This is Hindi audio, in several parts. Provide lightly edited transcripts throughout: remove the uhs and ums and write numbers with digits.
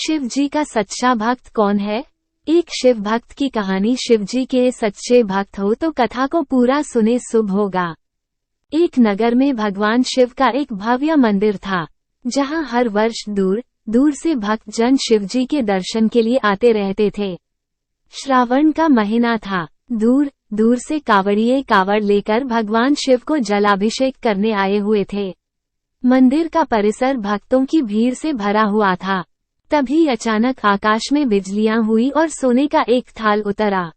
शिव जी का सच्चा भक्त कौन है? एक शिव भक्त की कहानी। शिव जी के सच्चे भक्त हो तो कथा को पूरा सुने, शुभ होगा। एक नगर में भगवान शिव का एक भव्य मंदिर था, जहां हर वर्ष दूर दूर से भक्त जन शिव जी के दर्शन के लिए आते रहते थे। श्रावण का महीना था। दूर दूर से कांवड़िए कांवड़ लेकर भगवान शिव को जलाभिषेक करने आए हुए थे। मंदिर का परिसर भक्तों की भीड़ से भरा हुआ था। तभी अचानक आकाश में बिजलियां हुई और सोने का एक थाल उतरा।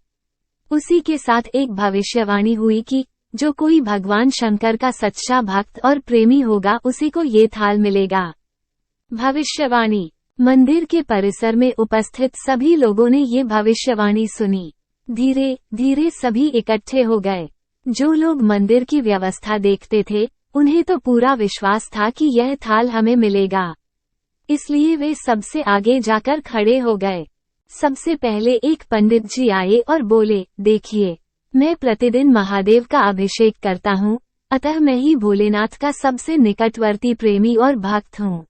उसी के साथ एक भविष्यवाणी हुई कि जो कोई भगवान शंकर का सच्चा भक्त और प्रेमी होगा उसी को ये थाल मिलेगा। भविष्यवाणी। मंदिर के परिसर में उपस्थित सभी लोगों ने ये भविष्यवाणी सुनी। धीरे धीरे सभी इकट्ठे हो गए। जो लोग मंदिर की व्यवस्था देखते थे, उन्हें तो पूरा विश्वास था कि यह थाल हमें मिलेगा, इसलिए वे सबसे आगे जाकर खड़े हो गए। सबसे पहले एक पंडित जी आए और बोले, देखिए, मैं प्रतिदिन महादेव का अभिषेक करता हूँ, अतः मैं ही भोलेनाथ का सबसे निकटवर्ती प्रेमी और भक्त हूँ,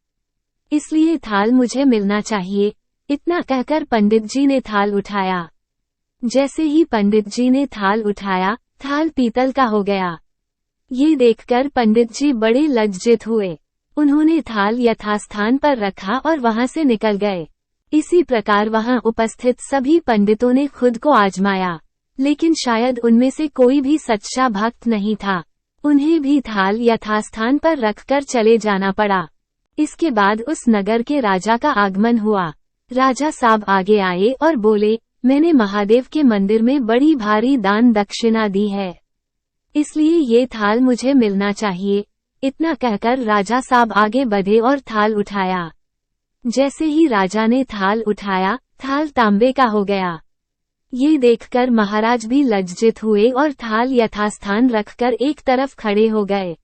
इसलिए थाल मुझे मिलना चाहिए। इतना कहकर पंडित जी ने थाल उठाया। जैसे ही पंडित जी ने थाल उठाया, थाल पीतल का हो गया। ये देखकर पंडित जी बड़े लज्जित हुए। उन्होंने थाल यथास्थान पर रखा और वहां से निकल गए। इसी प्रकार वहां उपस्थित सभी पंडितों ने खुद को आजमाया, लेकिन शायद उनमें से कोई भी सच्चा भक्त नहीं था। उन्हें भी थाल यथास्थान पर रखकर चले जाना पड़ा। इसके बाद उस नगर के राजा का आगमन हुआ। राजा साहब आगे आए और बोले, मैंने महादेव के मंदिर में बड़ी भारी दान दक्षिणा दी है, इसलिए ये थाल मुझे मिलना चाहिए। इतना कहकर राजा साहब आगे बढ़े और थाल उठाया। जैसे ही राजा ने थाल उठाया, थाल तांबे का हो गया। ये देखकर महाराज भी लज्जित हुए और थाल यथास्थान रखकर एक तरफ खड़े हो गए।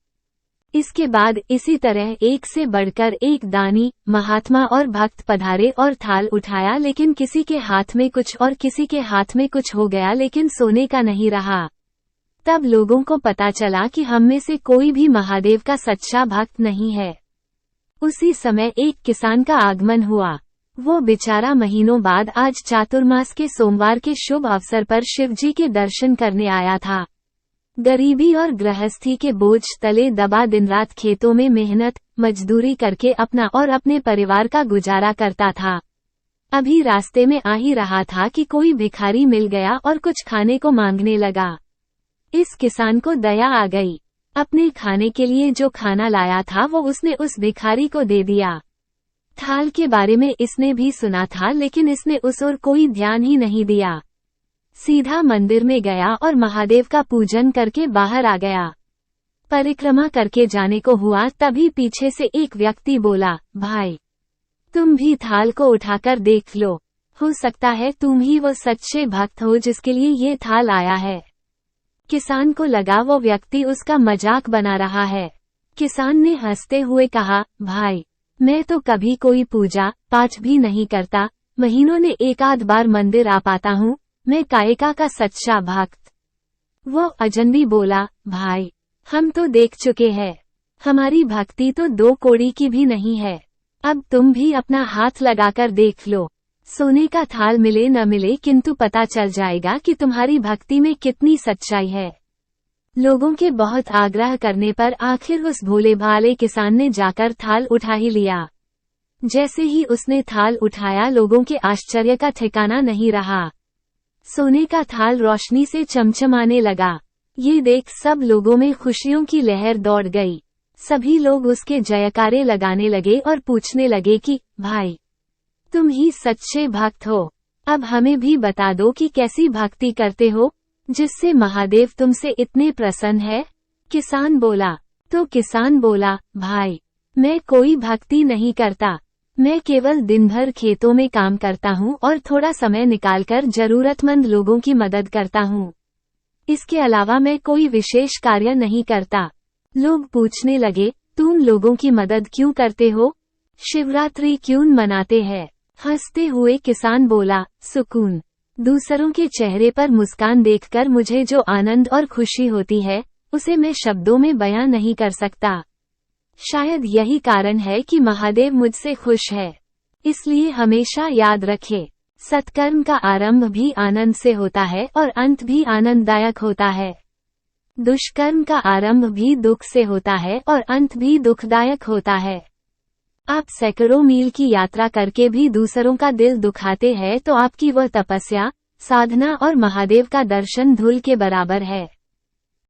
इसके बाद इसी तरह एक से बढ़कर एक दानी, महात्मा और भक्त पधारे और थाल उठाया, लेकिन किसी के हाथ में कुछ और किसी के हाथ में कुछ हो गया, लेकिन सोने का नहीं रहा। तब लोगों को पता चला कि हम में से कोई भी महादेव का सच्चा भक्त नहीं है। उसी समय एक किसान का आगमन हुआ। वो बेचारा महीनों बाद आज चातुर्मास के सोमवार के शुभ अवसर पर शिव जी के दर्शन करने आया था। गरीबी और गृहस्थी के बोझ तले दबा दिन रात खेतों में मेहनत मजदूरी करके अपना और अपने परिवार का गुजारा करता था। अभी रास्ते में आ ही रहा था कि कोई भिखारी मिल गया और कुछ खाने को मांगने लगा। इस किसान को दया आ गई। अपने खाने के लिए जो खाना लाया था वो उसने उस भिखारी को दे दिया। थाल के बारे में इसने भी सुना था, लेकिन इसने उस ओर कोई ध्यान ही नहीं दिया। सीधा मंदिर में गया और महादेव का पूजन करके बाहर आ गया। परिक्रमा करके जाने को हुआ, तभी पीछे से एक व्यक्ति बोला, भाई, तुम भी थाल को उठाकर देख लो, हो सकता है तुम ही वो सच्चे भक्त हो जिसके लिए ये थाल आया है। किसान को लगा वो व्यक्ति उसका मजाक बना रहा है। किसान ने हंसते हुए कहा, भाई, मैं तो कभी कोई पूजा पाठ भी नहीं करता, महीनों ने एक आध बार मंदिर आ पाता हूँ, मैं कायका का सच्चा भक्त। वो अजनबी बोला, भाई, हम तो देख चुके हैं, हमारी भक्ति तो 2 कौड़ी की भी नहीं है। अब तुम भी अपना हाथ लगाकर देख लो, सोने का थाल मिले न मिले, किंतु पता चल जाएगा कि तुम्हारी भक्ति में कितनी सच्चाई है। लोगों के बहुत आग्रह करने पर आखिर उस भोले भाले किसान ने जाकर थाल उठा ही लिया। जैसे ही उसने थाल उठाया, लोगों के आश्चर्य का ठिकाना नहीं रहा। सोने का थाल रोशनी से चमचमाने लगा। ये देख सब लोगों में खुशियों की लहर दौड़ गई। सभी लोग उसके जयकारे लगाने लगे और पूछने लगे कि भाई, तुम ही सच्चे भक्त हो, अब हमें भी बता दो कि कैसी भक्ति करते हो जिससे महादेव तुमसे इतने प्रसन्न है। किसान बोला, भाई, मैं कोई भक्ति नहीं करता, मैं केवल दिन भर खेतों में काम करता हूँ और थोड़ा समय निकालकर जरूरतमंद लोगों की मदद करता हूँ। इसके अलावा मैं कोई विशेष कार्य नहीं करता। लोग पूछने लगे, तुम लोगों की मदद क्यों करते हो, शिवरात्रि क्यों मनाते हैं? हंसते हुए किसान बोला, सुकून। दूसरों के चेहरे पर मुस्कान देखकर मुझे जो आनंद और खुशी होती है, उसे मैं शब्दों में बयां नहीं कर सकता। शायद यही कारण है कि महादेव मुझसे खुश है। इसलिए हमेशा याद रखें, सत्कर्म का आरंभ भी आनंद से होता है और अंत भी आनंददायक होता है। दुष्कर्म का आरंभ भी दुख से होता है और अंत भी दुखदायक होता है। आप सैकड़ों मील की यात्रा करके भी दूसरों का दिल दुखाते हैं तो आपकी वह तपस्या, साधना और महादेव का दर्शन धूल के बराबर है।